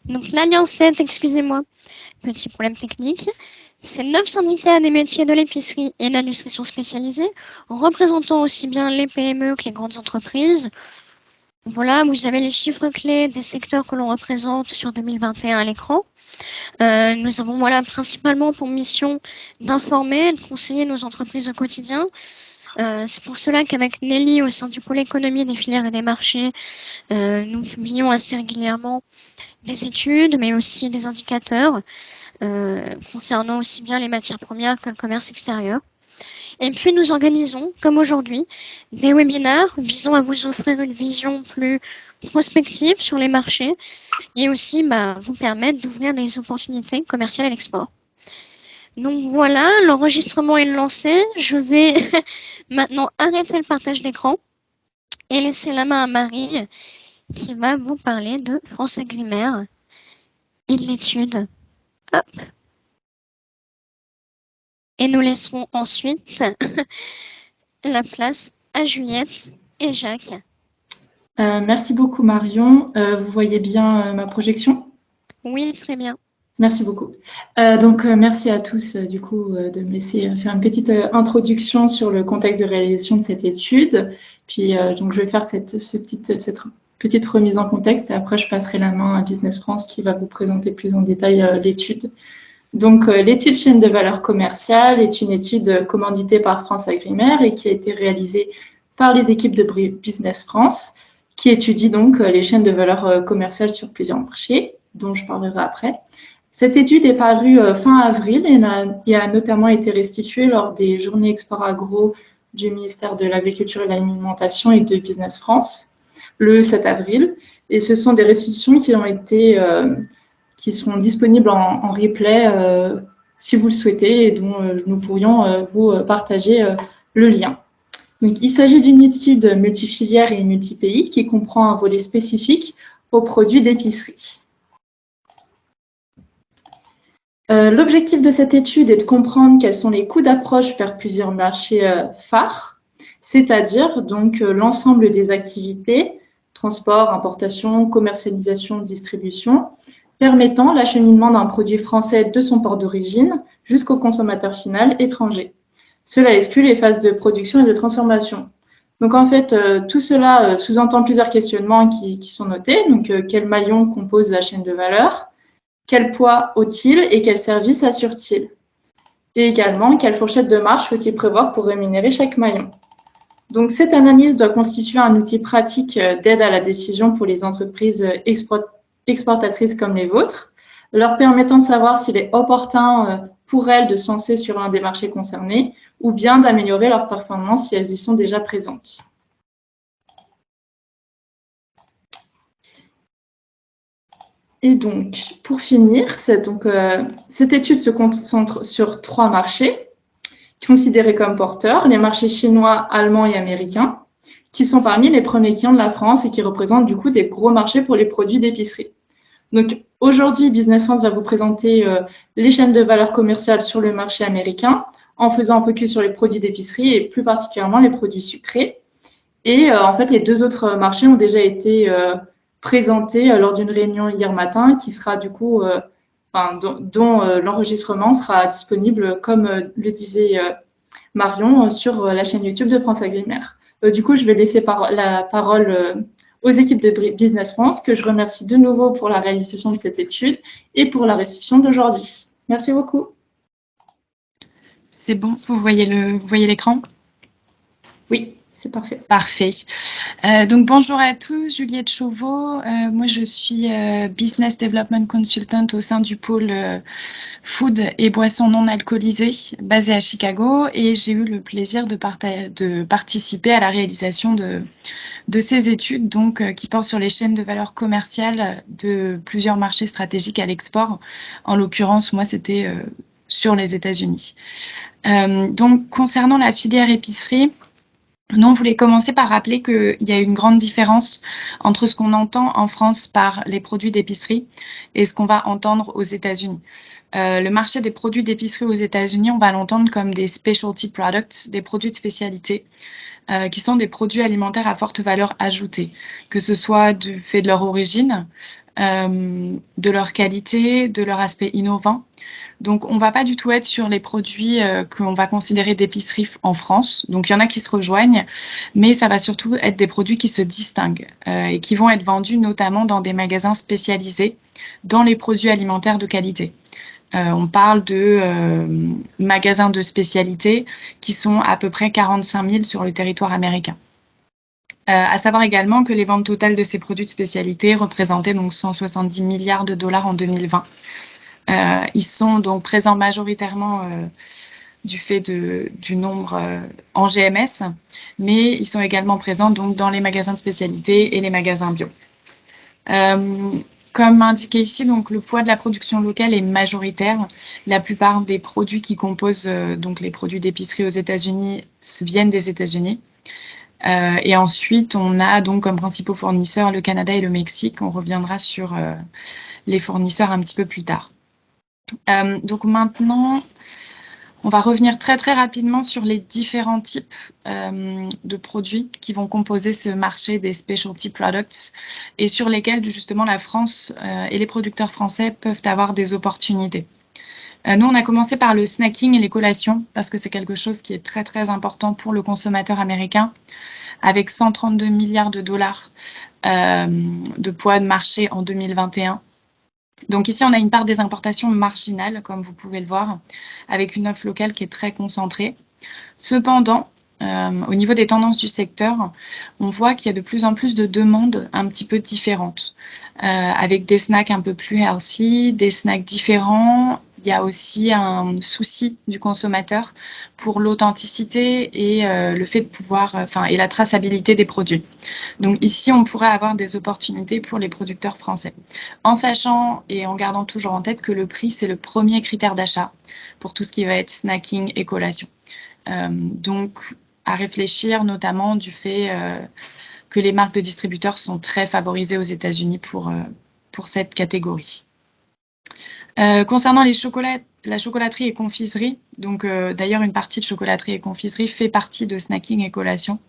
Donc l'Alliance 7, excusez-moi, petit problème technique. C'est 9 syndicats des métiers de l'épicerie et de la nutrition spécialisée, représentant aussi bien les PME que les grandes entreprises. Voilà, vous avez les chiffres clés des secteurs que l'on représente sur 2021 à l'écran. Nous avons principalement pour mission d'informer et de conseiller nos entreprises au quotidien. C'est pour cela qu'avec Nelly, au sein du pôle économie des filières et des marchés, nous publions assez régulièrement des études, mais aussi des indicateurs concernant aussi bien les matières premières que le commerce extérieur. Et puis nous organisons, comme aujourd'hui, des webinaires visant à vous offrir une vision plus prospective sur les marchés et aussi vous permettre d'ouvrir des opportunités commerciales à l'export. Donc voilà, l'enregistrement est lancé. Je vais maintenant arrêter le partage d'écran et laisser la main à Marie qui va vous parler de FranceAgriMer et de l'étude. Hop. Et nous laisserons ensuite la place à Juliette et Jacques. Merci beaucoup Marion. Vous voyez bien ma projection? Oui, très bien. Merci beaucoup. Merci à tous de me laisser faire une petite introduction sur le contexte de réalisation de cette étude. Puis je vais faire cette petite remise en contexte et après je passerai la main à Business France qui va vous présenter plus en détail l'étude. Donc l'étude chaîne de valeur commerciale est une étude commanditée par FranceAgriMer et qui a été réalisée par les équipes de Business France qui étudie donc les chaînes de valeur commerciale sur plusieurs marchés, dont je parlerai après. Cette étude est parue fin avril et a notamment été restituée lors des journées Export Agro du ministère de l'Agriculture et de l'Alimentation et de Business France le 7 avril. Et ce sont des restitutions qui seront disponibles en replay si vous le souhaitez et dont nous pourrions vous partager le lien. Donc, il s'agit d'une étude multifilière et multipays qui comprend un volet spécifique aux produits d'épicerie. L'objectif de cette étude est de comprendre quels sont les coûts d'approche vers plusieurs marchés phares, c'est-à-dire donc l'ensemble des activités, transport, importation, commercialisation, distribution, permettant l'acheminement d'un produit français de son port d'origine jusqu'au consommateur final étranger. Cela exclut les phases de production et de transformation. Donc en fait, tout cela sous-entend plusieurs questionnements qui sont notés. Donc quel maillon compose la chaîne de valeur? Quel poids ont-ils et quels services assurent-ils? Et également, quelle fourchette de marge faut-il prévoir pour rémunérer chaque maillon? Donc cette analyse doit constituer un outil pratique d'aide à la décision pour les entreprises exportatrices comme les vôtres, leur permettant de savoir s'il est opportun pour elles de se lancer sur un des marchés concernés ou bien d'améliorer leur performance si elles y sont déjà présentes. Et donc, pour finir, cette étude se concentre sur 3 marchés considérés comme porteurs, les marchés chinois, allemands et américains, qui sont parmi les premiers clients de la France et qui représentent du coup des gros marchés pour les produits d'épicerie. Donc aujourd'hui, Business France va vous présenter les chaînes de valeur commerciale sur le marché américain en faisant un focus sur les produits d'épicerie et plus particulièrement les produits sucrés. Et en fait, les 2 autres marchés ont déjà été présentés lors d'une réunion hier matin qui sera du coup, dont l'enregistrement sera disponible, comme le disait Marion, sur la chaîne YouTube de FranceAgriMer. Du coup, je vais laisser la parole aux équipes de Business France, que je remercie de nouveau pour la réalisation de cette étude et pour la restitution d'aujourd'hui. Merci beaucoup. C'est bon, vous voyez l'écran? Oui, c'est parfait. Parfait. Donc bonjour à tous, Juliette Chauveau. Moi je suis Business Development Consultant au sein du pôle Food et boissons non alcoolisées basé à Chicago et j'ai eu le plaisir de participer à la réalisation de ces études donc qui portent sur les chaînes de valeur commerciale de plusieurs marchés stratégiques à l'export. En l'occurrence, moi c'était sur les États-Unis. Donc concernant la filière épicerie, nous, on voulait commencer par rappeler qu'il y a une grande différence entre ce qu'on entend en France par les produits d'épicerie et ce qu'on va entendre aux États-Unis. Le marché des produits d'épicerie aux États-Unis, on va l'entendre comme des specialty products, des produits de spécialité. qui sont des produits alimentaires à forte valeur ajoutée, que ce soit du fait de leur origine, de leur qualité, de leur aspect innovant. Donc, on ne va pas du tout être sur les produits qu'on va considérer d'épicerie en France. Donc, il y en a qui se rejoignent, mais ça va surtout être des produits qui se distinguent et qui vont être vendus notamment dans des magasins spécialisés dans les produits alimentaires de qualité. On parle de magasins de spécialité qui sont à peu près 45 000 sur le territoire américain. À savoir également que les ventes totales de ces produits de spécialité représentaient donc 170 milliards de dollars en 2020. Ils sont donc présents majoritairement du fait du nombre en GMS, mais ils sont également présents donc dans les magasins de spécialité et les magasins bio. Comme indiqué ici, donc le poids de la production locale est majoritaire. La plupart des produits qui composent donc les produits d'épicerie aux États-Unis viennent des États-Unis. Et ensuite, on a donc comme principaux fournisseurs le Canada et le Mexique. On reviendra sur les fournisseurs un petit peu plus tard. Donc maintenant, on va revenir très très rapidement sur les différents types de produits qui vont composer ce marché des specialty products et sur lesquels justement la France et les producteurs français peuvent avoir des opportunités. Nous, on a commencé par le snacking et les collations parce que c'est quelque chose qui est très très important pour le consommateur américain avec 132 milliards de dollars de poids de marché en 2021. Donc ici, on a une part des importations marginale, comme vous pouvez le voir, avec une offre locale qui est très concentrée. Cependant, au niveau des tendances du secteur, on voit qu'il y a de plus en plus de demandes un petit peu différentes, avec des snacks un peu plus healthy, des snacks différents. Il y a aussi un souci du consommateur pour l'authenticité et le fait de pouvoir, et la traçabilité des produits. Donc ici, on pourrait avoir des opportunités pour les producteurs français, en sachant et en gardant toujours en tête que le prix, c'est le premier critère d'achat pour tout ce qui va être snacking et collation. Donc, à réfléchir notamment du fait que les marques de distributeurs sont très favorisées aux États-Unis pour cette catégorie. Concernant la chocolaterie et confiserie, donc d'ailleurs une partie de chocolaterie et confiserie fait partie de snacking et collation.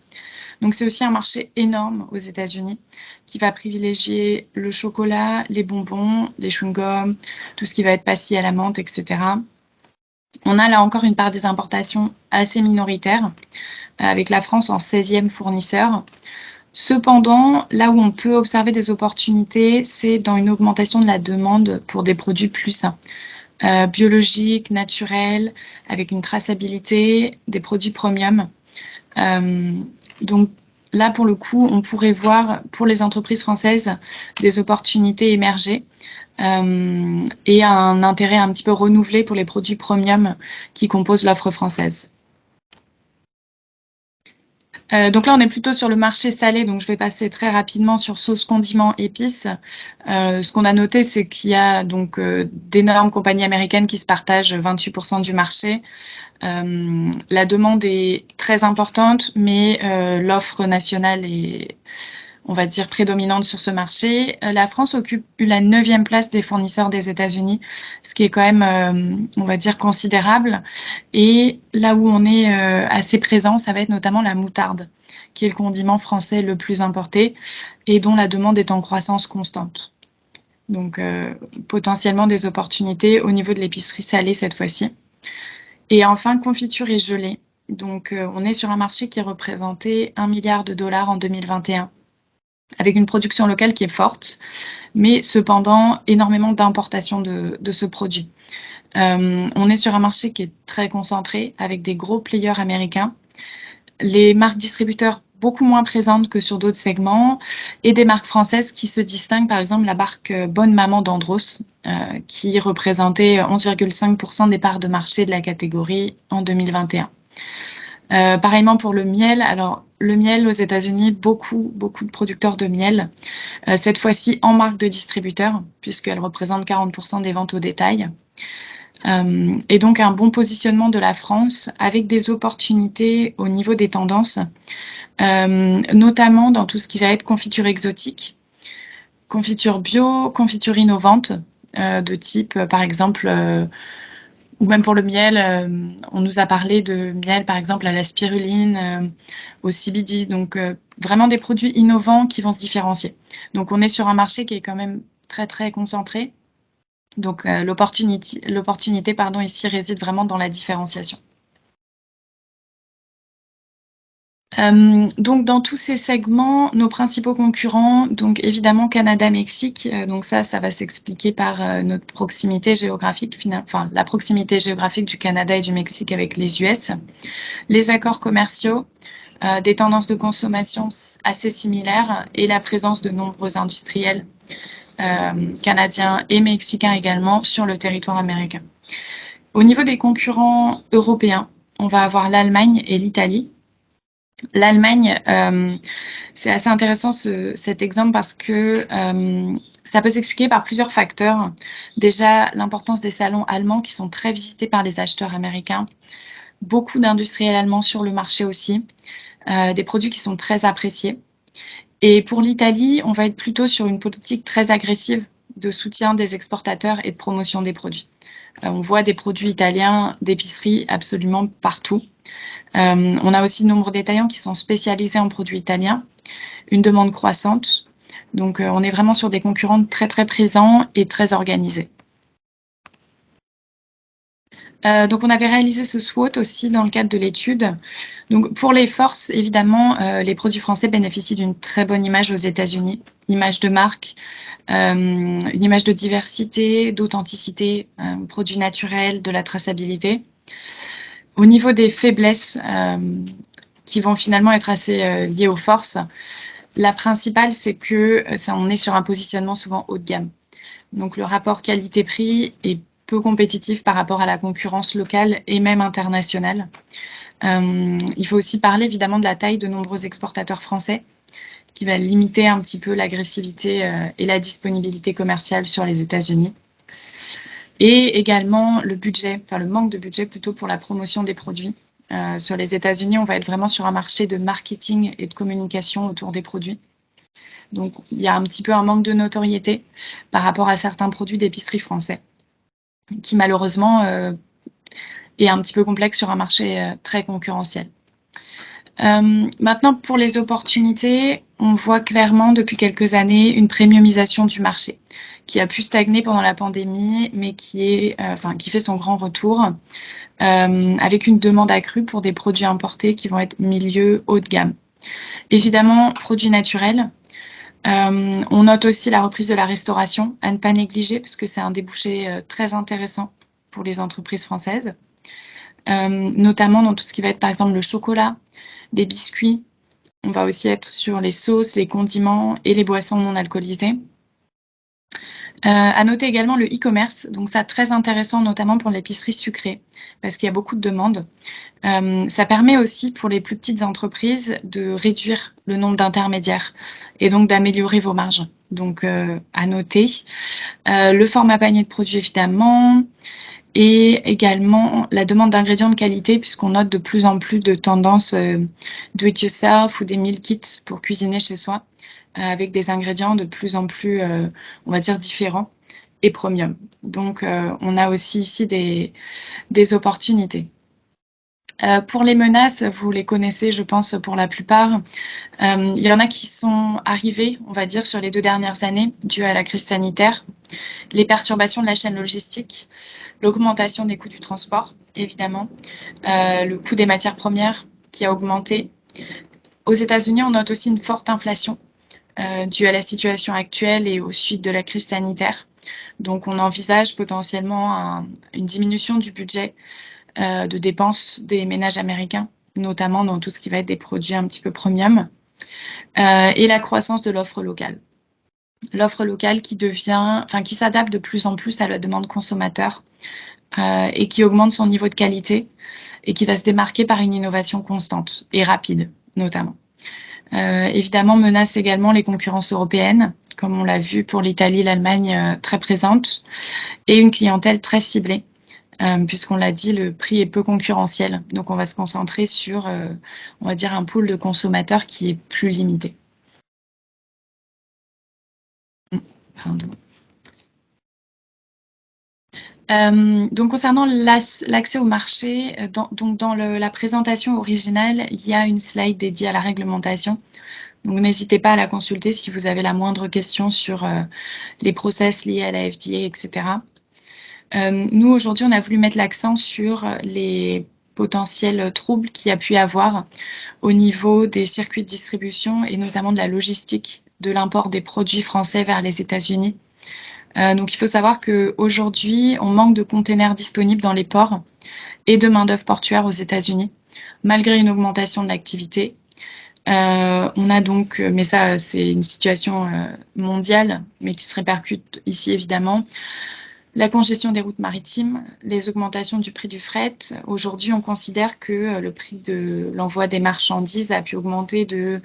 Donc c'est aussi un marché énorme aux États-Unis qui va privilégier le chocolat, les bonbons, les chewing-gums, tout ce qui va être pastille à la menthe, etc. On a là encore une part des importations assez minoritaire, avec la France en 16e fournisseur. Cependant, là où on peut observer des opportunités, c'est dans une augmentation de la demande pour des produits plus sains, biologiques, naturels, avec une traçabilité, des produits premium. Donc là, pour le coup, on pourrait voir pour les entreprises françaises des opportunités émerger et un intérêt un petit peu renouvelé pour les produits premium qui composent l'offre française. Donc là, on est plutôt sur le marché salé, donc je vais passer très rapidement sur sauce, condiments, épices. Ce qu'on a noté, c'est qu'il y a donc d'énormes compagnies américaines qui se partagent 28% du marché. La demande est très importante, mais l'offre nationale est, on va dire, prédominante sur ce marché. La France occupe la 9e place des fournisseurs des États-Unis, ce qui est quand même, on va dire, considérable. Et là où on est assez présent, ça va être notamment la moutarde, qui est le condiment français le plus importé et dont la demande est en croissance constante. Donc, potentiellement des opportunités au niveau de l'épicerie salée cette fois-ci. Et enfin, confiture et gelée. Donc, on est sur un marché qui représentait 1 milliard de dollars en 2021. Avec une production locale qui est forte, mais cependant énormément d'importation de ce produit. On est sur un marché qui est très concentré, avec des gros players américains, les marques distributeurs beaucoup moins présentes que sur d'autres segments, et des marques françaises qui se distinguent, par exemple la marque Bonne Maman d'Andros, qui représentait 11,5% des parts de marché de la catégorie en 2021. Pareillement pour le miel. Alors, le miel aux États-Unis, beaucoup de producteurs de miel, cette fois-ci en marque de distributeur, puisqu'elle représente 40% des ventes au détail. Et donc un bon positionnement de la France avec des opportunités au niveau des tendances, notamment dans tout ce qui va être confiture exotique, confiture bio, confiture innovante, de type par exemple ou même pour le miel, on nous a parlé de miel, par exemple, à la spiruline, au CBD. Donc, vraiment des produits innovants qui vont se différencier. Donc, on est sur un marché qui est quand même très, très concentré. Donc, l'opportunité, pardon, ici réside vraiment dans la différenciation. Donc dans tous ces segments, nos principaux concurrents, donc évidemment Canada, Mexique, donc ça va s'expliquer par notre proximité géographique, enfin la proximité géographique du Canada et du Mexique avec les US, les accords commerciaux, des tendances de consommation assez similaires et la présence de nombreux industriels canadiens et mexicains également sur le territoire américain. Au niveau des concurrents européens, on va avoir l'Allemagne et l'Italie. L'Allemagne, c'est assez intéressant cet exemple parce que ça peut s'expliquer par plusieurs facteurs. Déjà, l'importance des salons allemands qui sont très visités par les acheteurs américains, beaucoup d'industriels allemands sur le marché aussi, des produits qui sont très appréciés. Et pour l'Italie, on va être plutôt sur une politique très agressive de soutien des exportateurs et de promotion des produits. On voit des produits italiens d'épicerie absolument partout. On a aussi nombre détaillants qui sont spécialisés en produits italiens, une demande croissante. Donc, on est vraiment sur des concurrents très, très présents et très organisés. Donc, on avait réalisé ce SWOT aussi dans le cadre de l'étude. Donc, pour les forces, évidemment, les produits français bénéficient d'une très bonne image aux États-Unis, image de marque, une image de diversité, d'authenticité, produits naturels, de la traçabilité. Au niveau des faiblesses qui vont finalement être assez liées aux forces, la principale, c'est que on est sur un positionnement souvent haut de gamme. Donc, le rapport qualité-prix est peu compétitif par rapport à la concurrence locale et même internationale. Il faut aussi parler évidemment de la taille de nombreux exportateurs français qui va limiter un petit peu l'agressivité et la disponibilité commerciale sur les États-Unis. Et également le budget, enfin le manque de budget plutôt pour la promotion des produits. Sur les États-Unis, on va être vraiment sur un marché de marketing et de communication autour des produits. Donc, il y a un petit peu un manque de notoriété par rapport à certains produits d'épicerie français, qui malheureusement est un petit peu complexe sur un marché très concurrentiel. Maintenant, pour les opportunités, on voit clairement depuis quelques années une premiumisation du marché qui a pu stagner pendant la pandémie, mais qui fait son grand retour avec une demande accrue pour des produits importés qui vont être milieu haut de gamme. Évidemment, produits naturels. On note aussi la reprise de la restauration, à ne pas négliger, parce que c'est un débouché très intéressant pour les entreprises françaises, notamment dans tout ce qui va être par exemple le chocolat, les biscuits. On va aussi être sur les sauces, les condiments et les boissons non alcoolisées. À noter également le e-commerce, donc ça très intéressant notamment pour l'épicerie sucrée, parce qu'il y a beaucoup de demandes. Ça permet aussi pour les plus petites entreprises de réduire le nombre d'intermédiaires et donc d'améliorer vos marges. Donc à noter. Le format panier de produits évidemment, et également la demande d'ingrédients de qualité, puisqu'on note de plus en plus de tendances do it yourself ou des meal kits pour cuisiner chez soi, avec des ingrédients de plus en plus, on va dire, différents et premium. Donc, on a aussi ici des opportunités. Pour les menaces, vous les connaissez, je pense, pour la plupart. Il y en a qui sont arrivées, on va dire, sur les 2 dernières années, dues à la crise sanitaire, les perturbations de la chaîne logistique, l'augmentation des coûts du transport, évidemment, le coût des matières premières qui a augmenté. Aux États-Unis, on note aussi une forte inflation due à la situation actuelle et aux suites de la crise sanitaire. Donc, on envisage potentiellement une diminution du budget de dépenses des ménages américains, notamment dans tout ce qui va être des produits un petit peu premium, et la croissance de l'offre locale. L'offre locale qui s'adapte de plus en plus à la demande consommateur et qui augmente son niveau de qualité et qui va se démarquer par une innovation constante et rapide, notamment. Évidemment, menace également les concurrences européennes, comme on l'a vu pour l'Italie, l'Allemagne très présente, et une clientèle très ciblée. Puisqu'on l'a dit, le prix est peu concurrentiel. Donc, on va se concentrer sur, on va dire, un pool de consommateurs qui est plus limité. Pardon. Donc concernant l'accès au marché, dans la présentation originale, il y a une slide dédiée à la réglementation. Donc n'hésitez pas à la consulter si vous avez la moindre question sur les process liés à la FDA, etc. Nous, aujourd'hui, on a voulu mettre l'accent sur les potentiels troubles qu'il y a pu y avoir au niveau des circuits de distribution et notamment de la logistique de l'import des produits français vers les États-Unis. Donc il faut savoir qu'aujourd'hui, on manque de containers disponibles dans les ports et de main-d'œuvre portuaire aux États-Unis, malgré une augmentation de l'activité. On a donc, mais ça c'est une situation mondiale, mais qui se répercute ici évidemment, la congestion des routes maritimes, les augmentations du prix du fret. Aujourd'hui, on considère que le prix de l'envoi des marchandises a pu augmenter de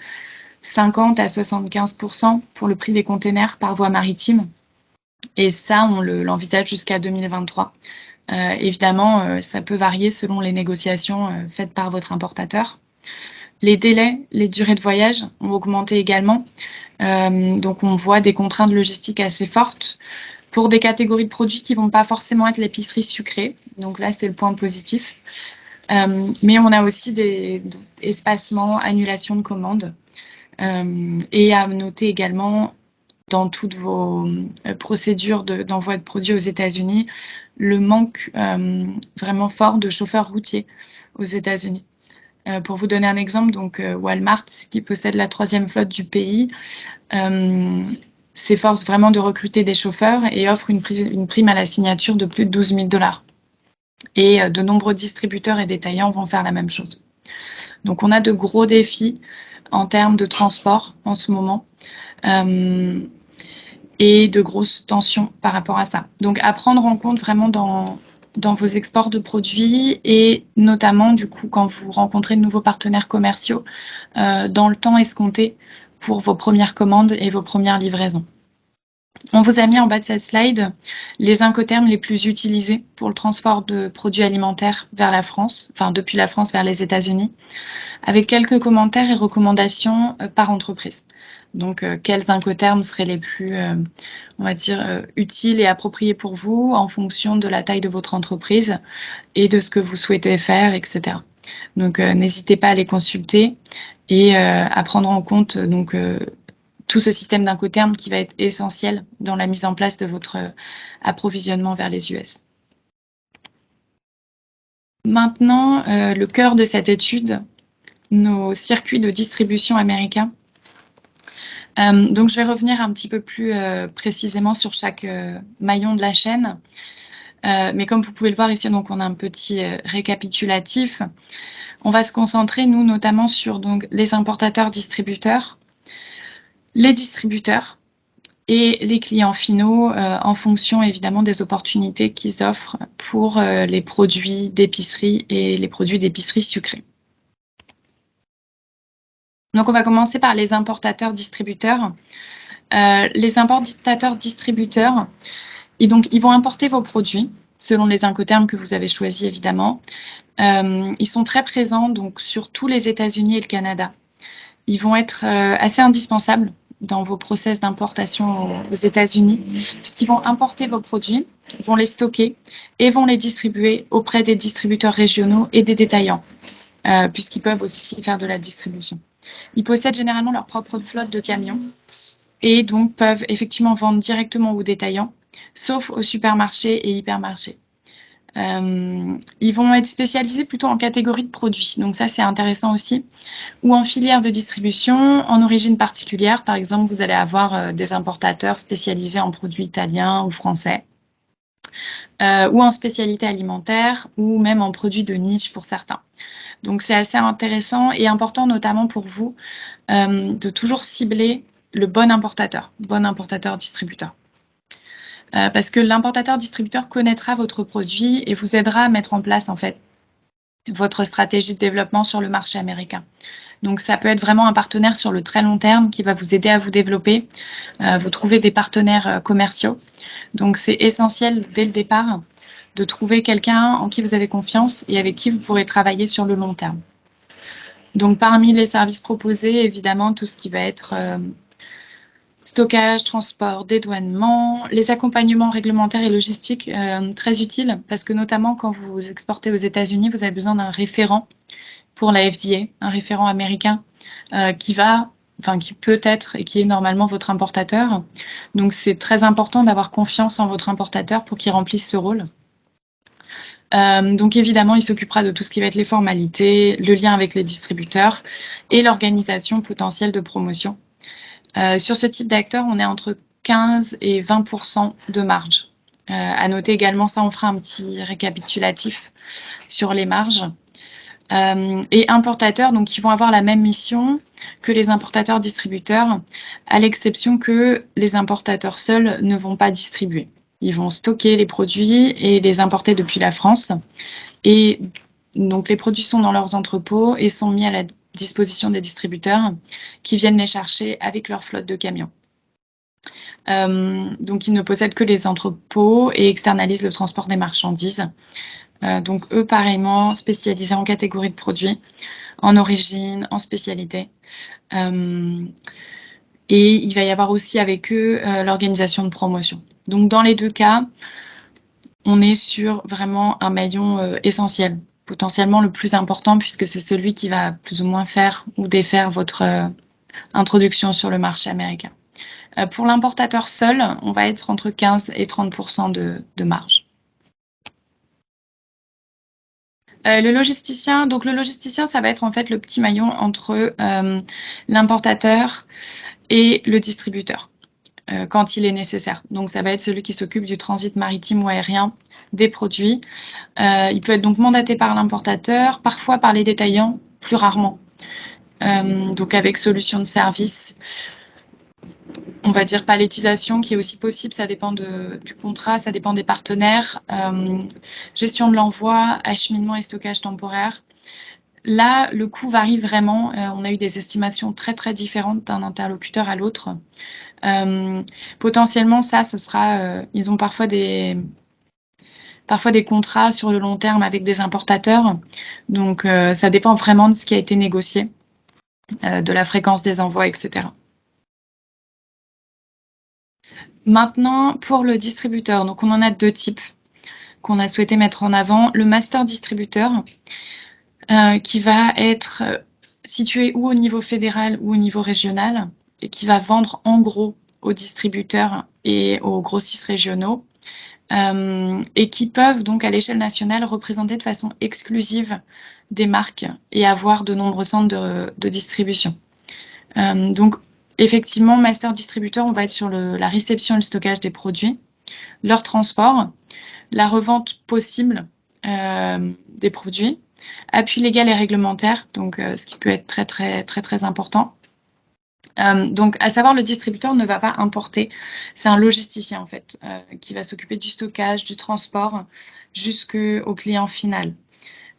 50 à 75% pour le prix des containers par voie maritime. Et ça, on l'envisage jusqu'à 2023. Évidemment, ça peut varier selon les négociations faites par votre importateur. Les délais, les durées de voyage ont augmenté également. Donc, on voit des contraintes logistiques assez fortes pour des catégories de produits qui ne vont pas forcément être l'épicerie sucrée. Donc là, c'est le point positif. Mais on a aussi des espacements, annulations de commandes. Et à noter également, dans toutes vos procédures d'envoi de produits aux États-Unis, le manque vraiment fort de chauffeurs routiers aux États-Unis. Pour vous donner un exemple, donc Walmart, qui possède la 3e flotte du pays, s'efforce vraiment de recruter des chauffeurs et offre une prime à la signature de plus de 12 000 $. Et de nombreux distributeurs et détaillants vont faire la même chose. Donc on a de gros défis en termes de transport en ce moment. Et de grosses tensions par rapport à ça. Donc à prendre en compte vraiment dans vos exports de produits et notamment du coup quand vous rencontrez de nouveaux partenaires commerciaux dans le temps escompté pour vos premières commandes et vos premières livraisons. On vous a mis en bas de cette slide les incoterms les plus utilisés pour le transport de produits alimentaires vers la France, enfin depuis la France vers les États-Unis, avec quelques commentaires et recommandations par entreprise. Donc, quels incoterms seraient les plus, on va dire, utiles et appropriés pour vous en fonction de la taille de votre entreprise et de ce que vous souhaitez faire, etc. Donc, n'hésitez pas à les consulter et à prendre en compte donc tout ce système d'incoterms qui va être essentiel dans la mise en place de votre approvisionnement vers les US. Maintenant, le cœur de cette étude, nos circuits de distribution américains. Donc, je vais revenir un petit peu plus précisément sur chaque maillon de la chaîne. Mais comme vous pouvez le voir ici, donc on a un petit récapitulatif. On va se concentrer, nous, notamment sur donc, les importateurs-distributeurs, les distributeurs et les clients finaux en fonction évidemment des opportunités qu'ils offrent pour les produits d'épicerie et les produits d'épicerie sucrés. Donc on va commencer par les importateurs-distributeurs. Les importateurs-distributeurs, ils vont importer vos produits selon les incoterms que vous avez choisis évidemment. Ils sont très présents donc sur tous les États-Unis et le Canada. Ils vont être assez indispensables dans vos process d'importation aux États-Unis, puisqu'ils vont importer vos produits, vont les stocker et vont les distribuer auprès des distributeurs régionaux et des détaillants, puisqu'ils peuvent aussi faire de la distribution. Ils possèdent généralement leur propre flotte de camions et donc peuvent effectivement vendre directement aux détaillants, sauf aux supermarchés et hypermarchés. Ils vont être spécialisés plutôt en catégorie de produits, donc ça c'est intéressant aussi, ou en filière de distribution, en origine particulière. Par exemple, vous allez avoir des importateurs spécialisés en produits italiens ou français, ou en spécialité alimentaire, ou même en produits de niche pour certains. Donc c'est assez intéressant et important notamment pour vous de toujours cibler le bon importateur-distributeur. Parce que l'importateur-distributeur connaîtra votre produit et vous aidera à mettre en place en fait votre stratégie de développement sur le marché américain. Donc ça peut être vraiment un partenaire sur le très long terme qui va vous aider à vous développer, vous trouver des partenaires commerciaux. Donc c'est essentiel dès le départ de trouver quelqu'un en qui vous avez confiance et avec qui vous pourrez travailler sur le long terme. Donc parmi les services proposés, évidemment, tout ce qui va être stockage, transport, dédouanement, les accompagnements réglementaires et logistiques, très utiles parce que notamment quand vous exportez aux États-Unis, vous avez besoin d'un référent pour la FDA, un référent américain qui peut être et qui est normalement votre importateur. Donc c'est très important d'avoir confiance en votre importateur pour qu'il remplisse ce rôle. Donc évidemment, il s'occupera de tout ce qui va être les formalités, le lien avec les distributeurs et l'organisation potentielle de promotion. Sur ce type d'acteur, on est entre 15 et 20% de marge. À noter également, ça on fera un petit récapitulatif sur les marges. Et importateurs, donc qui vont avoir la même mission que les importateurs distributeurs, à l'exception que les importateurs seuls ne vont pas distribuer. Ils vont stocker les produits et les importer depuis la France. Et donc les produits sont dans leurs entrepôts et sont mis à la disposition des distributeurs qui viennent les chercher avec leur flotte de camions. Donc ils ne possèdent que les entrepôts et externalisent le transport des marchandises. Donc eux, pareillement, spécialisés en catégories de produits, en origine, en spécialité. Et il va y avoir aussi avec eux l'organisation de promotion. Donc dans les deux cas, on est sur vraiment un maillon essentiel, potentiellement le plus important puisque c'est celui qui va plus ou moins faire ou défaire votre introduction sur le marché américain. Pour l'importateur seul, on va être entre 15 et 30% de marge. Le logisticien, ça va être en fait le petit maillon entre l'importateur et le distributeur quand il est nécessaire. Donc ça va être celui qui s'occupe du transit maritime ou aérien des produits. Il peut être donc mandaté par l'importateur, parfois par les détaillants, plus rarement. Donc avec solution de service, on va dire palettisation qui est aussi possible, ça dépend du contrat, ça dépend des partenaires, gestion de l'envoi, acheminement et stockage temporaire. Là, le coût varie vraiment. On a eu des estimations très très différentes d'un interlocuteur à l'autre. Potentiellement, ça sera, ils ont parfois des contrats sur le long terme avec des importateurs. Donc, ça dépend vraiment de ce qui a été négocié, de la fréquence des envois, etc. Maintenant, pour le distributeur, donc on en a deux types qu'on a souhaité mettre en avant. Le master distributeur, qui va être situé ou au niveau fédéral ou au niveau régional et qui va vendre en gros aux distributeurs et aux grossistes régionaux et qui peuvent donc à l'échelle nationale représenter de façon exclusive des marques et avoir de nombreux centres de distribution. Donc effectivement, master distributeur, on va être sur la réception et le stockage des produits, leur transport, la revente possible des produits, appui légal et réglementaire, donc ce qui peut être très très très très important. Donc, à savoir, le distributeur ne va pas importer, c'est un logisticien en fait, qui va s'occuper du stockage, du transport, jusqu'au client final.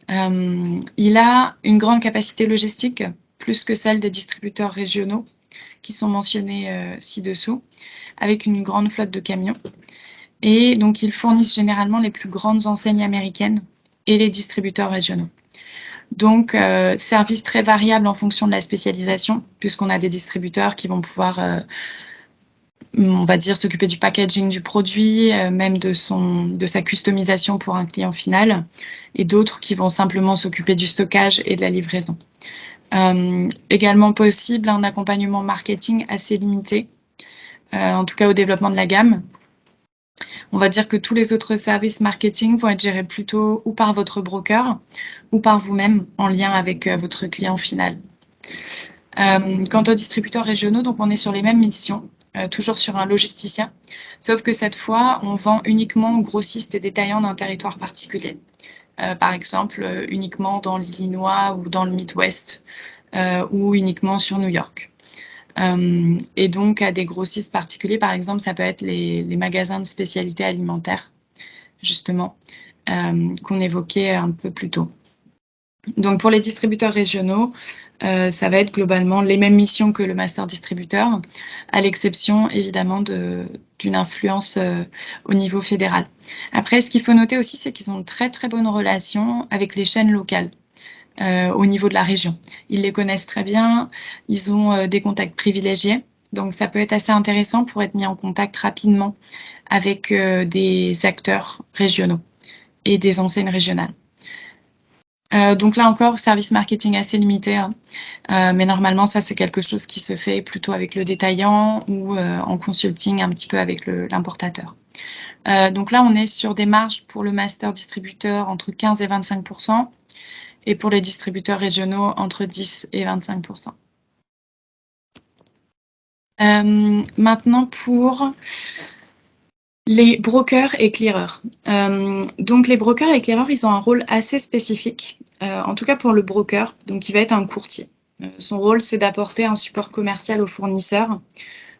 Il a une grande capacité logistique, plus que celle des distributeurs régionaux, qui sont mentionnés ci-dessous, avec une grande flotte de camions. Et donc, ils fournissent généralement les plus grandes enseignes américaines et les distributeurs régionaux. Donc, service très variable en fonction de la spécialisation, puisqu'on a des distributeurs qui vont pouvoir, on va dire, s'occuper du packaging du produit, même de sa customisation pour un client final, et d'autres qui vont simplement s'occuper du stockage et de la livraison. Également possible un accompagnement marketing assez limité, en tout cas au développement de la gamme. On va dire que tous les autres services marketing vont être gérés plutôt ou par votre broker ou par vous-même en lien avec votre client final. Quant aux distributeurs régionaux, donc on est sur les mêmes missions, toujours sur un logisticien, sauf que cette fois, on vend uniquement aux grossistes et détaillants d'un territoire particulier. Par exemple, uniquement dans l'Illinois ou dans le Midwest ou uniquement sur New York. Et donc à des grossistes particuliers, par exemple, ça peut être les magasins de spécialités alimentaires, justement, qu'on évoquait un peu plus tôt. Donc pour les distributeurs régionaux, ça va être globalement les mêmes missions que le master distributeur, à l'exception évidemment d'une influence au niveau fédéral. Après, ce qu'il faut noter aussi, c'est qu'ils ont de très très bonnes relations avec les chaînes locales. Au niveau de la région. Ils les connaissent très bien, ils ont des contacts privilégiés Donc, ça peut être assez intéressant pour être mis en contact rapidement avec des acteurs régionaux et des enseignes régionales. Donc là encore, service marketing assez limité, hein. Mais normalement, ça, c'est quelque chose qui se fait plutôt avec le détaillant ou en consulting un petit peu avec l'importateur. Donc là, on est sur des marges pour le master distributeur entre 15 et 25% et pour les distributeurs régionaux entre 10 et 25%. Maintenant, pour les brokers et clearers. Donc les brokers et clearers, ils ont un rôle assez spécifique, en tout cas pour le broker, donc il va être un courtier. Son rôle, c'est d'apporter un support commercial aux fournisseurs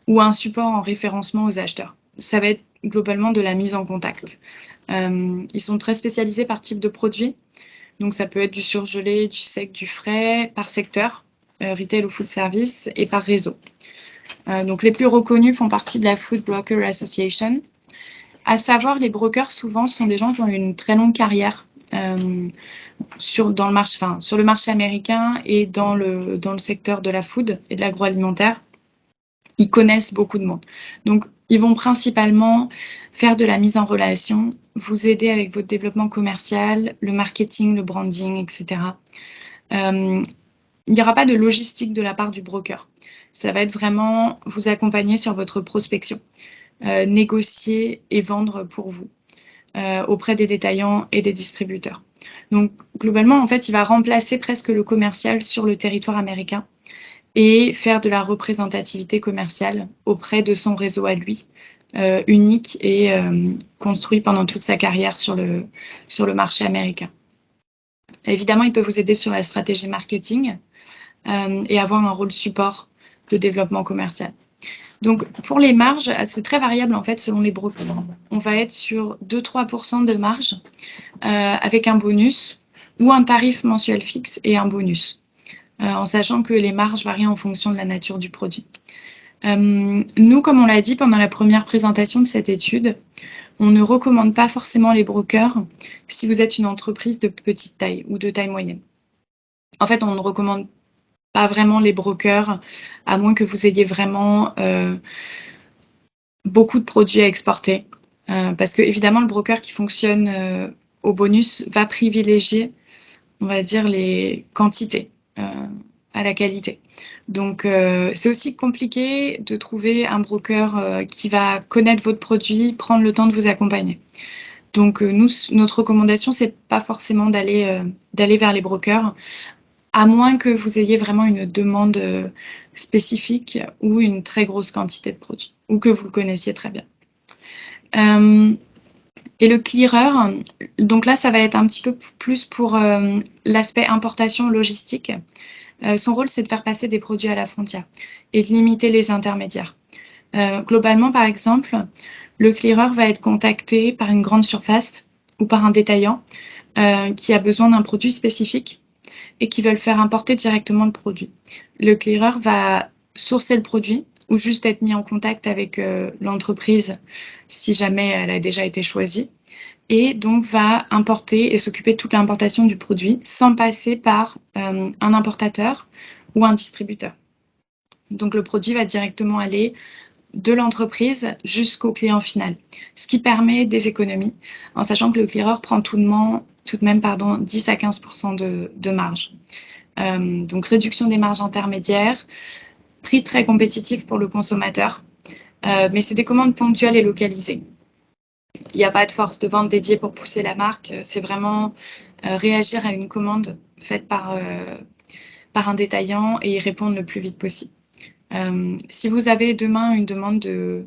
ou un support en référencement aux acheteurs. Ça va être globalement de la mise en contact. Ils sont très spécialisés par type de produit, donc ça peut être du surgelé, du sec, du frais, par secteur, retail ou food service, et par réseau. Donc les plus reconnus font partie de la Food Broker Association. À savoir, les brokers, souvent, sont des gens qui ont eu une très longue carrière sur le marché américain et dans le secteur de la food et de l'agroalimentaire. Ils connaissent beaucoup de monde. Donc, ils vont principalement faire de la mise en relation, vous aider avec votre développement commercial, le marketing, le branding, etc. Il n'y aura pas de logistique de la part du broker. Ça va être vraiment vous accompagner sur votre prospection. Négocier et vendre pour vous auprès des détaillants et des distributeurs. Donc globalement, en fait, il va remplacer presque le commercial sur le territoire américain et faire de la représentativité commerciale auprès de son réseau à lui, unique et construit pendant toute sa carrière sur le marché américain. Évidemment, il peut vous aider sur la stratégie marketing et avoir un rôle support de développement commercial. Donc, pour les marges, c'est très variable en fait selon les brokers. On va être sur 2-3% de marge avec un bonus ou un tarif mensuel fixe et un bonus, en sachant que les marges varient en fonction de la nature du produit. Nous, comme on l'a dit pendant la première présentation de cette étude, on ne recommande pas forcément les brokers si vous êtes une entreprise de petite taille ou de taille moyenne. En fait, on ne recommande pas vraiment les brokers, à moins que vous ayez vraiment beaucoup de produits à exporter. Parce que évidemment, le broker qui fonctionne au bonus va privilégier, on va dire, les quantités à la qualité. Donc, c'est aussi compliqué de trouver un broker qui va connaître votre produit, prendre le temps de vous accompagner. Donc, notre recommandation, c'est pas forcément d'aller vers les brokers, à moins que vous ayez vraiment une demande spécifique ou une très grosse quantité de produits, ou que vous le connaissiez très bien. Et le clearer, donc là, ça va être un petit peu plus pour l'aspect importation logistique. Son rôle, c'est de faire passer des produits à la frontière et de limiter les intermédiaires. Globalement, par exemple, le clearer va être contacté par une grande surface ou par un détaillant qui a besoin d'un produit spécifique et qui veulent faire importer directement le produit. Le clearer va sourcer le produit ou juste être mis en contact avec l'entreprise si jamais elle a déjà été choisie, et donc va importer et s'occuper de toute l'importation du produit sans passer par un importateur ou un distributeur. Donc le produit va directement aller de l'entreprise jusqu'au client final, ce qui permet des économies, en sachant que le clearer prend tout de même 10 à 15% de marge. Donc réduction des marges intermédiaires, prix très compétitif pour le consommateur, mais c'est des commandes ponctuelles et localisées. Il n'y a pas de force de vente dédiée pour pousser la marque, c'est vraiment réagir à une commande faite par un détaillant et y répondre le plus vite possible. Si vous avez demain une demande de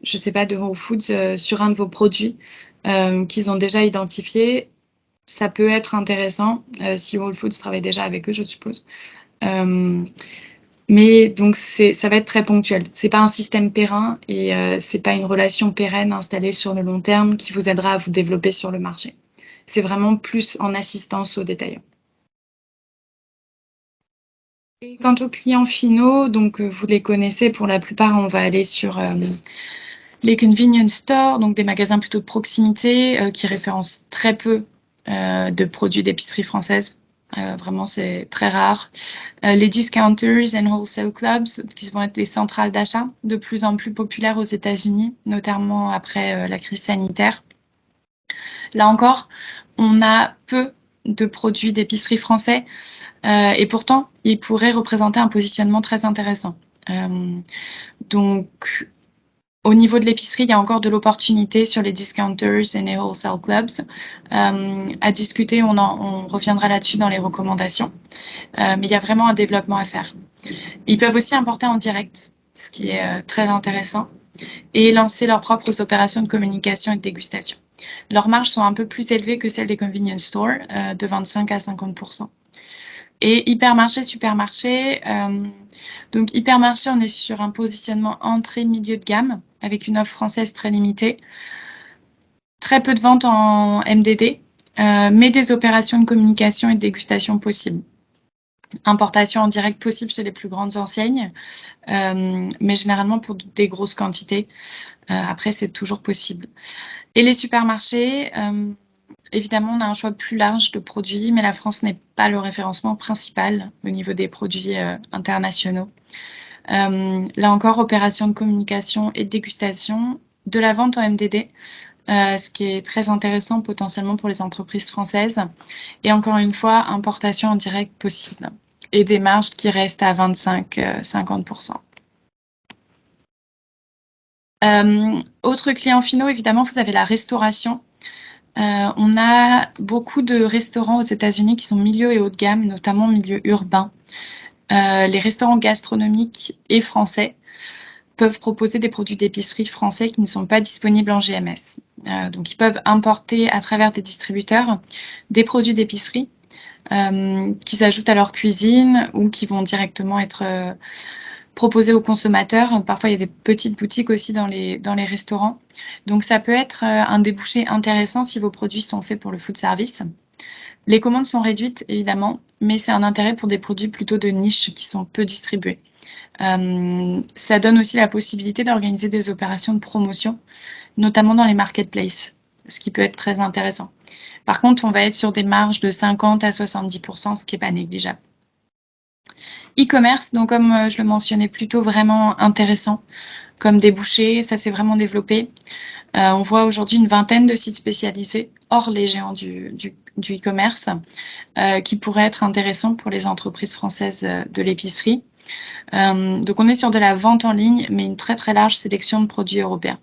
Whole Foods sur un de vos produits qu'ils ont déjà identifié, ça peut être intéressant si Whole Foods travaille déjà avec eux, je suppose. Mais donc ça va être très ponctuel. C'est pas un système périn et c'est pas une relation pérenne installée sur le long terme qui vous aidera à vous développer sur le marché. C'est vraiment plus en assistance aux détaillants. Et quant aux clients finaux, donc vous les connaissez pour la plupart, on va aller sur les convenience stores, donc des magasins plutôt de proximité qui référencent très peu de produits d'épicerie française. Vraiment, c'est très rare. Les discounters and wholesale clubs, qui vont être les centrales d'achat, de plus en plus populaires aux États-Unis, notamment après la crise sanitaire. Là encore, on a peu de produits d'épicerie français et pourtant, ils pourraient représenter un positionnement très intéressant. Donc, au niveau de l'épicerie, il y a encore de l'opportunité sur les discounters et les wholesale clubs. À discuter, on reviendra là-dessus dans les recommandations. Mais il y a vraiment un développement à faire. Ils peuvent aussi importer en direct, ce qui est très intéressant, et lancer leurs propres opérations de communication et de dégustation. Leurs marges sont un peu plus élevées que celles des convenience stores, de 25 à 50%. Et hypermarché, supermarché. Donc hypermarché, on est sur un positionnement entrée milieu de gamme avec une offre française très limitée. Très peu de ventes en MDD, mais des opérations de communication et de dégustation possibles. Importation en direct possible chez les plus grandes enseignes, mais généralement pour des grosses quantités. Après, c'est toujours possible. Et les supermarchés, évidemment, on a un choix plus large de produits, mais la France n'est pas le référencement principal au niveau des produits internationaux. Là encore, opération de communication et de dégustation, de la vente en MDD, ce qui est très intéressant potentiellement pour les entreprises françaises. Et encore une fois, importation en direct possible et des marges qui restent à 25-50%. Autres clients finaux, évidemment, vous avez la restauration. On a beaucoup de restaurants aux États-Unis qui sont milieu et haut de gamme, notamment milieu urbain. Les restaurants gastronomiques et français peuvent proposer des produits d'épicerie français qui ne sont pas disponibles en GMS. Donc, ils peuvent importer à travers des distributeurs des produits d'épicerie qu'ils ajoutent à leur cuisine ou qui vont directement être proposés aux consommateurs. Parfois, il y a des petites boutiques aussi dans les restaurants. Donc, ça peut être un débouché intéressant si vos produits sont faits pour le food service. Les commandes sont réduites, évidemment, mais c'est un intérêt pour des produits plutôt de niche qui sont peu distribués. Ça donne aussi la possibilité d'organiser des opérations de promotion, notamment dans les marketplaces, ce qui peut être très intéressant. Par contre, on va être sur des marges de 50 à 70%, ce qui n'est pas négligeable. E-commerce, donc comme je le mentionnais, plutôt vraiment intéressant comme débouché, ça s'est vraiment développé. On voit aujourd'hui une vingtaine de sites spécialisés, hors les géants du e-commerce, qui pourraient être intéressants pour les entreprises françaises de l'épicerie. Donc on est sur de la vente en ligne, mais une très très large sélection de produits européens.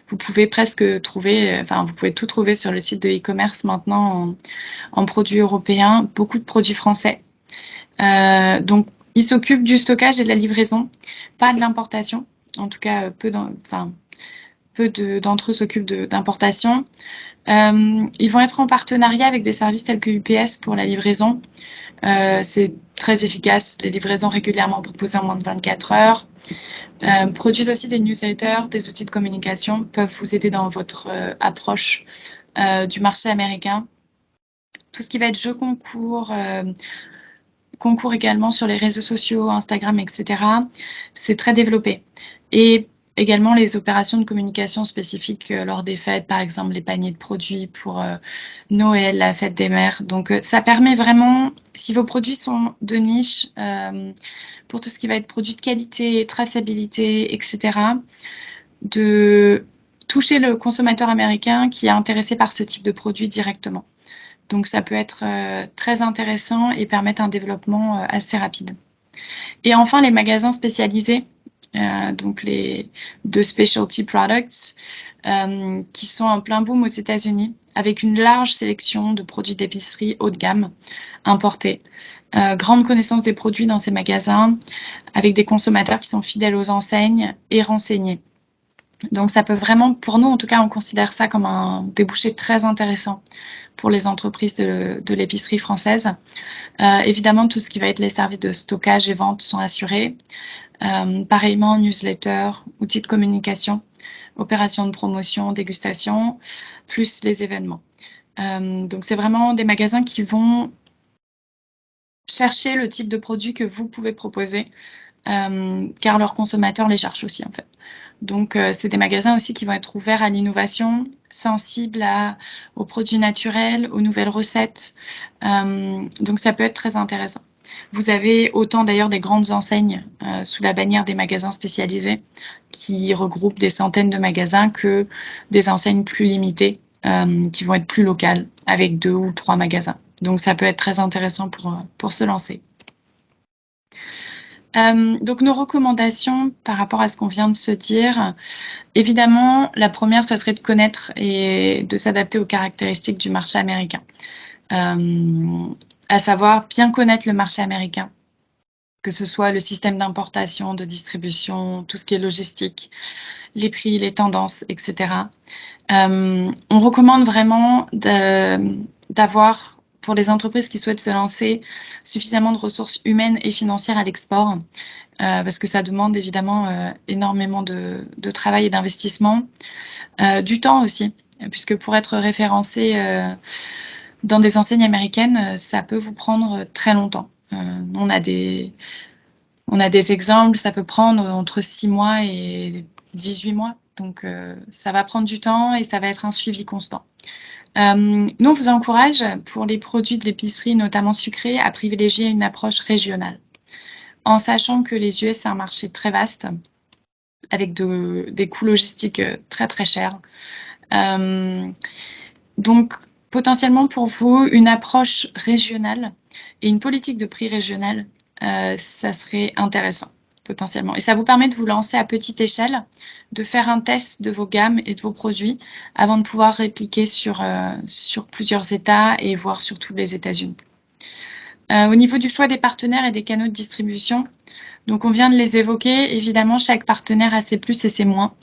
Vous pouvez presque trouver, vous pouvez tout trouver sur le site de e-commerce maintenant en produits européens, beaucoup de produits français. Donc ils s'occupent du stockage et de la livraison, pas de l'importation. En tout cas, peu d'entre eux s'occupent d'importation. Ils vont être en partenariat avec des services tels que UPS pour la livraison. C'est très efficace, les livraisons régulièrement proposées en moins de 24 heures. Produisent aussi des newsletters, des outils de communication, peuvent vous aider dans votre approche du marché américain. Tout ce qui va être jeux concours, concours également sur les réseaux sociaux, Instagram, etc. C'est très développé. Et également les opérations de communication spécifiques lors des fêtes, par exemple les paniers de produits pour Noël, la fête des mères. Donc ça permet vraiment, si vos produits sont de niche, pour tout ce qui va être produits de qualité, traçabilité, etc., de toucher le consommateur américain qui est intéressé par ce type de produit directement. Donc ça peut être très intéressant et permettre un développement assez rapide. Et enfin, les magasins spécialisés, donc les de specialty products, qui sont en plein boom aux États-Unis, avec une large sélection de produits d'épicerie haut de gamme importés. Grande connaissance des produits dans ces magasins, avec des consommateurs qui sont fidèles aux enseignes et renseignés. Donc ça peut vraiment, pour nous en tout cas, on considère ça comme un débouché très intéressant pour les entreprises de l'épicerie française. Évidemment, tout ce qui va être les services de stockage et vente sont assurés. Pareillement, newsletter, outils de communication, opérations de promotion, dégustation, plus les événements. Donc c'est vraiment des magasins qui vont chercher le type de produit que vous pouvez proposer, car leurs consommateurs les cherchent aussi en fait. Donc c'est des magasins aussi qui vont être ouverts à l'innovation, sensibles aux produits naturels, aux nouvelles recettes. Donc ça peut être très intéressant. Vous avez autant d'ailleurs des grandes enseignes sous la bannière des magasins spécialisés qui regroupent des centaines de magasins que des enseignes plus limitées qui vont être plus locales avec 2 ou 3 magasins. Donc ça peut être très intéressant pour se lancer. Donc nos recommandations par rapport à ce qu'on vient de se dire, évidemment, la première, ça serait de connaître et de s'adapter aux caractéristiques du marché américain. À savoir bien connaître le marché américain, que ce soit le système d'importation, de distribution, tout ce qui est logistique, les prix, les tendances, etc. On recommande vraiment d'avoir, pour les entreprises qui souhaitent se lancer, suffisamment de ressources humaines et financières à l'export, parce que ça demande évidemment énormément de travail et d'investissement, du temps aussi, puisque pour être référencé dans des enseignes américaines, ça peut vous prendre très longtemps. On a des exemples, ça peut prendre entre 6 mois et 18 mois. Donc, ça va prendre du temps et ça va être un suivi constant. Nous, on vous encourage, pour les produits de l'épicerie, notamment sucrés, à privilégier une approche régionale. En sachant que les US, c'est un marché très vaste, avec des coûts logistiques très très chers. Donc, potentiellement pour vous, une approche régionale et une politique de prix régionale, ça serait intéressant, potentiellement. Et ça vous permet de vous lancer à petite échelle, de faire un test de vos gammes et de vos produits avant de pouvoir répliquer sur plusieurs États et voire sur tous les États-Unis. Au niveau du choix des partenaires et des canaux de distribution, donc on vient de les évoquer. Évidemment, chaque partenaire a ses plus et ses moins.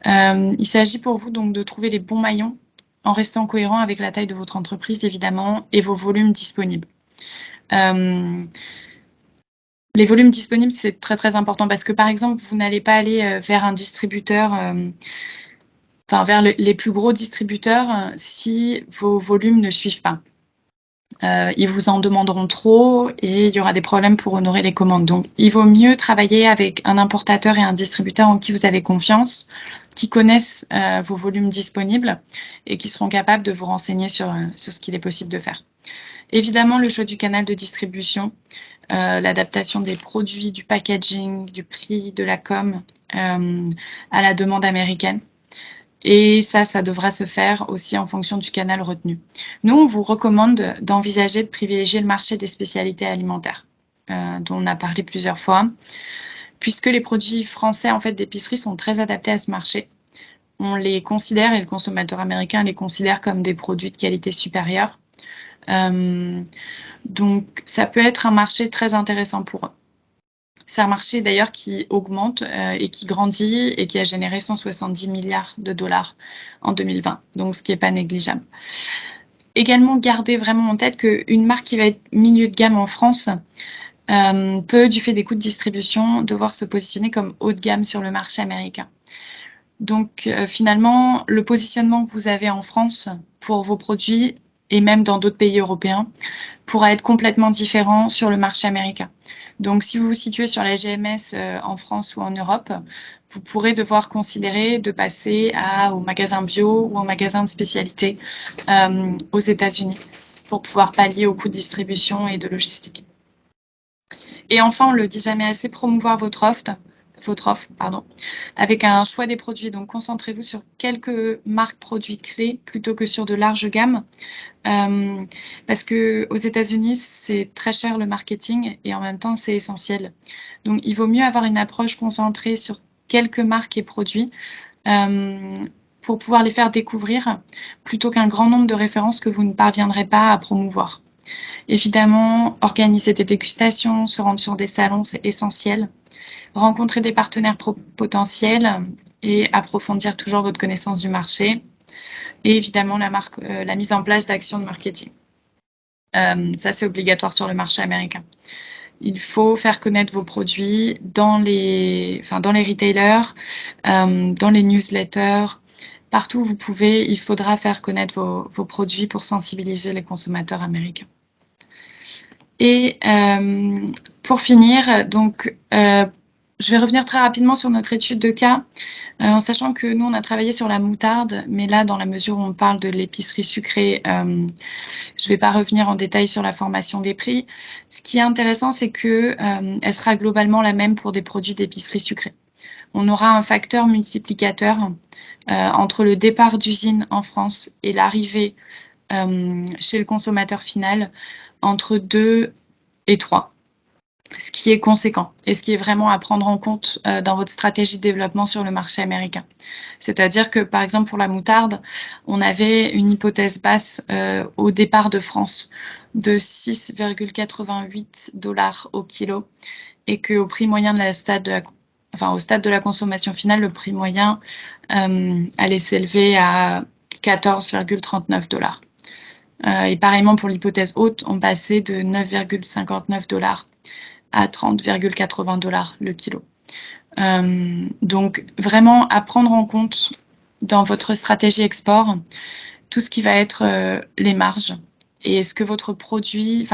Il s'agit pour vous donc de trouver les bons maillons en restant cohérent avec la taille de votre entreprise, évidemment, et vos volumes disponibles. Les volumes disponibles, c'est très très important parce que, par exemple, vous n'allez pas aller vers un distributeur, vers les plus gros distributeurs si vos volumes ne suivent pas. Ils vous en demanderont trop et il y aura des problèmes pour honorer les commandes. Donc, il vaut mieux travailler avec un importateur et un distributeur en qui vous avez confiance, qui connaissent vos volumes disponibles et qui seront capables de vous renseigner sur ce qu'il est possible de faire. Évidemment, le choix du canal de distribution, l'adaptation des produits, du packaging, du prix, de la com à la demande américaine. Et ça devra se faire aussi en fonction du canal retenu. Nous, on vous recommande d'envisager de privilégier le marché des spécialités alimentaires, dont on a parlé plusieurs fois, puisque les produits français en fait d'épicerie sont très adaptés à ce marché. On les considère, et le consommateur américain les considère comme des produits de qualité supérieure. Donc, ça peut être un marché très intéressant pour eux. C'est un marché d'ailleurs qui augmente et qui grandit et qui a généré 170 milliards de dollars en 2020, donc ce qui n'est pas négligeable. Également, gardez vraiment en tête qu'une marque qui va être milieu de gamme en France peut, du fait des coûts de distribution, devoir se positionner comme haut de gamme sur le marché américain. Donc finalement, le positionnement que vous avez en France pour vos produits et même dans d'autres pays européens pourra être complètement différent sur le marché américain. Donc, si vous vous situez sur la GMS en France ou en Europe, vous pourrez devoir considérer de passer au magasin bio ou au magasin de spécialité aux États-Unis pour pouvoir pallier aux coûts de distribution et de logistique. Et enfin, on ne le dit jamais assez, promouvoir votre offre, avec un choix des produits. Donc, concentrez-vous sur quelques marques produits clés plutôt que sur de larges gammes. Parce que aux États-Unis, c'est très cher le marketing et en même temps, c'est essentiel. Donc, il vaut mieux avoir une approche concentrée sur quelques marques et produits pour pouvoir les faire découvrir plutôt qu'un grand nombre de références que vous ne parviendrez pas à promouvoir. Évidemment, organiser des dégustations, se rendre sur des salons, c'est essentiel. Rencontrer des partenaires potentiels et approfondir toujours votre connaissance du marché. Et évidemment, la mise en place d'actions de marketing. Ça, c'est obligatoire sur le marché américain. Il faut faire connaître vos produits dans les retailers, dans les newsletters. Partout où vous pouvez, il faudra faire connaître vos produits pour sensibiliser les consommateurs américains. Et pour finir, donc, je vais revenir très rapidement sur notre étude de cas, en sachant que nous, on a travaillé sur la moutarde, mais là, dans la mesure où on parle de l'épicerie sucrée, je ne vais pas revenir en détail sur la formation des prix. Ce qui est intéressant, c'est que elle sera globalement la même pour des produits d'épicerie sucrée. On aura un facteur multiplicateur entre le départ d'usine en France et l'arrivée chez le consommateur final entre 2 et 3. Ce qui est conséquent et ce qui est vraiment à prendre en compte dans votre stratégie de développement sur le marché américain. C'est-à-dire que, par exemple, pour la moutarde, on avait une hypothèse basse au départ de France de 6,88 $ au kilo et qu'au prix moyen au stade de la consommation finale, le prix moyen allait s'élever à 14,39 $. Et pareillement pour l'hypothèse haute, on passait de 9,59 $ à 30,80 $ le kilo. Donc vraiment à prendre en compte dans votre stratégie export tout ce qui va être les marges et ce que votre produit,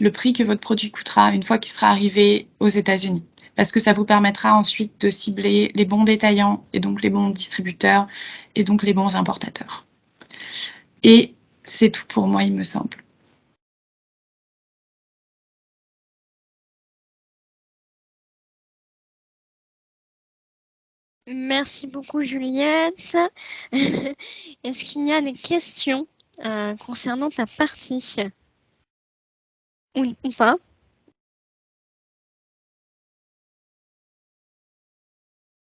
le prix que votre produit coûtera une fois qu'il sera arrivé aux États-Unis. Parce que ça vous permettra ensuite de cibler les bons détaillants et donc les bons distributeurs et donc les bons importateurs. Et c'est tout pour moi, il me semble. Merci beaucoup, Juliette. Est-ce qu'il y a des questions concernant ta partie ou pas?